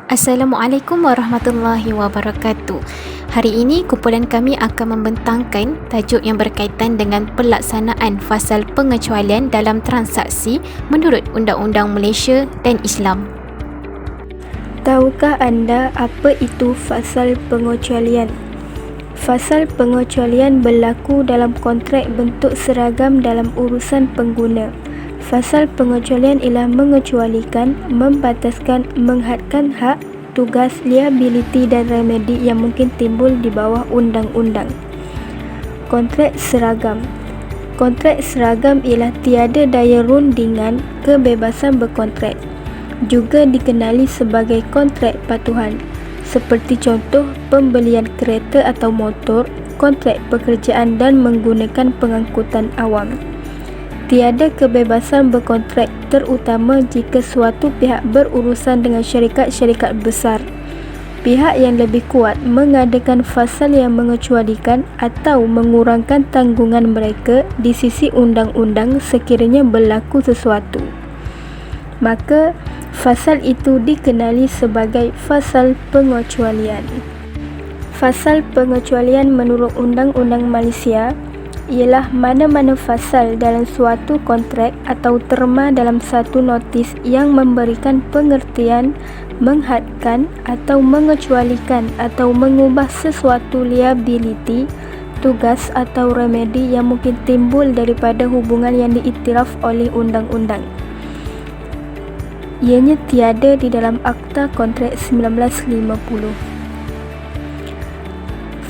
Assalamualaikum warahmatullahi wabarakatuh. Hari ini kumpulan kami akan membentangkan tajuk yang berkaitan dengan pelaksanaan fasal pengecualian dalam transaksi menurut Undang-Undang Malaysia dan Islam. Tahukah anda apa itu fasal pengecualian? Fasal pengecualian berlaku dalam kontrak bentuk seragam dalam urusan pengguna. Fasal pengecualian ialah mengecualikan, membataskan, menghadkan hak, tugas, liability dan remedi yang mungkin timbul di bawah undang-undang. Kontrak seragam. Kontrak seragam ialah tiada daya rundingan kebebasan berkontrak. Juga dikenali sebagai kontrak patuhan. Seperti contoh pembelian kereta atau motor, kontrak pekerjaan dan menggunakan pengangkutan awam. Tiada kebebasan berkontrak terutama jika suatu pihak berurusan dengan syarikat-syarikat besar. Pihak yang lebih kuat mengadakan fasal yang mengecualikan atau mengurangkan tanggungan mereka di sisi undang-undang sekiranya berlaku sesuatu. Maka, fasal itu dikenali sebagai fasal pengecualian. Fasal pengecualian menurut Undang-Undang Malaysia ialah mana-mana fasal dalam suatu kontrak atau terma dalam satu notis yang memberikan pengertian, menghadkan atau mengecualikan atau mengubah sesuatu liability, tugas atau remedi yang mungkin timbul daripada hubungan yang diiktiraf oleh undang-undang. Ianya tiada di dalam Akta Kontrak 1950.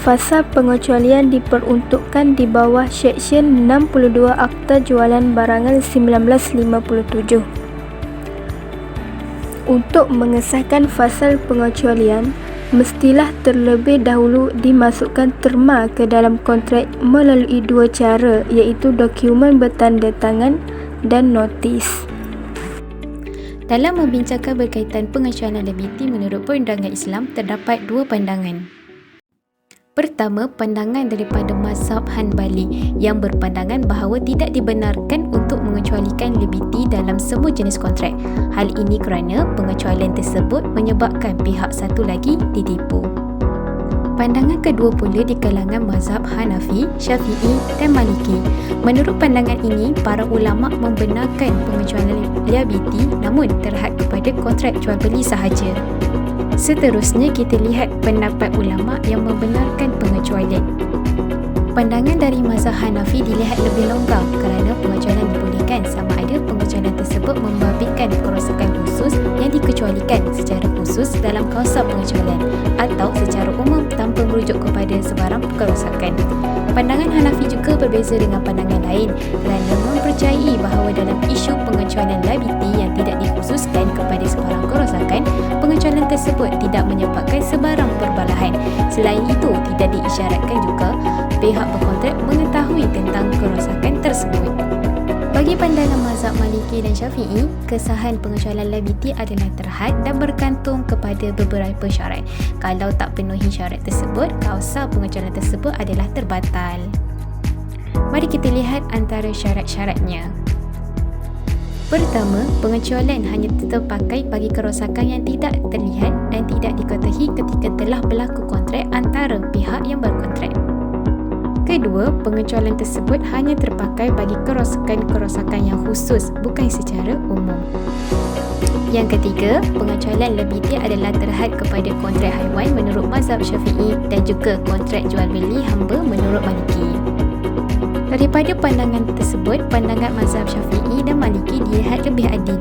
Fasal pengecualian diperuntukkan di bawah Seksyen 62 Akta Jualan Barangan 1957. Untuk mengesahkan fasal pengecualian, mestilah terlebih dahulu dimasukkan terma ke dalam kontrak melalui dua cara, iaitu dokumen bertanda tangan dan notis. Dalam membincangkan berkaitan pengecualian liability menurut Perundangan Islam, terdapat dua pandangan. Pertama, pandangan daripada mazhab Hanbali yang berpandangan bahawa tidak dibenarkan untuk mengecualikan liability dalam semua jenis kontrak. Hal ini kerana pengecualian tersebut menyebabkan pihak satu lagi ditipu. Pandangan kedua pula di kalangan mazhab Hanafi, Syafi'i dan Maliki. Menurut pandangan ini, para ulama membenarkan pengecualian liability namun terhad kepada kontrak jual beli sahaja. Seterusnya, kita lihat pendapat ulama yang membenarkan pengecualian. Pandangan dari mazhab Hanafi dilihat lebih longgar kerana pengecualian dibolehkan sama ada pengecualian tersebut membabitkan kerosakan khusus yang dikecualikan secara khusus dalam kawasan pengecualian atau secara umum tanpa merujuk kepada sebarang kerosakan. Pandangan Hanafi juga berbeza dengan pandangan lain kerana mempercayai bahawa dalam isu pengecualian liability yang tidak dikhususkan kepada sebarang kerosakan, pengecualian tersebut tidak menyebabkan sebarang perbalahan. Selain itu, tidak diisyaratkan juga pihak berkontrak mengetahui tentang kerosakan tersebut. Bagi pandangan mazhab Maliki dan Syafi'i, kesahan pengecualian liability adalah terhad dan bergantung kepada beberapa syarat. Kalau tak penuhi syarat tersebut, kausa pengecualian tersebut adalah terbatal. Mari kita lihat antara syarat-syaratnya. Pertama, pengecualian hanya terpakai bagi kerosakan yang tidak terlihat dan tidak diketahui ketika telah berlaku kontrak antara pihak yang berkontrak. Kedua, pengecualian tersebut hanya terpakai bagi kerosakan-kerosakan yang khusus, bukan secara umum. Yang ketiga, pengecualian liability adalah terhad kepada kontrak haiwan menurut mazhab Syafi'i dan juga kontrak jual beli hamba menurut Maliki. Daripada pandangan tersebut, pandangan mazhab Syafi'i dan Maliki dilihat lebih adil.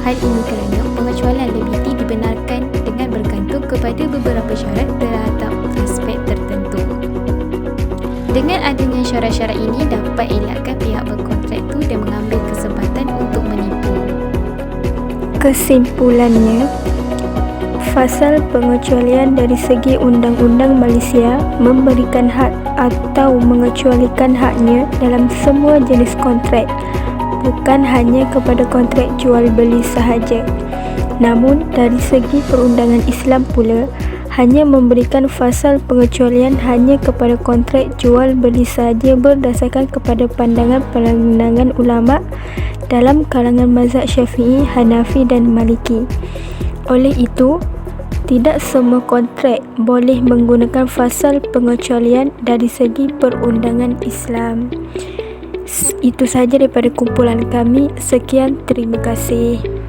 Hal ini kerana pengecualian liability dibenarkan dengan bergantung kepada beberapa syarat terhadap aspek tertentu. Dengan adanya syarat-syarat ini dapat elakkan pihak berkontrak itu dan mengambil kesempatan untuk menipu. Kesimpulannya, fasal pengecualian dari segi Undang-Undang Malaysia memberikan hak atau mengecualikan haknya dalam semua jenis kontrak, bukan hanya kepada kontrak jual beli sahaja. Namun, dari segi perundangan Islam pula, hanya memberikan fasal pengecualian hanya kepada kontrak jual beli sahaja berdasarkan kepada pandangan ulama dalam kalangan mazhab Syafi'i, Hanafi dan Maliki. Oleh itu, tidak semua kontrak boleh menggunakan fasal pengecualian dari segi perundangan Islam. Itu sahaja daripada kumpulan kami. Sekian, terima kasih.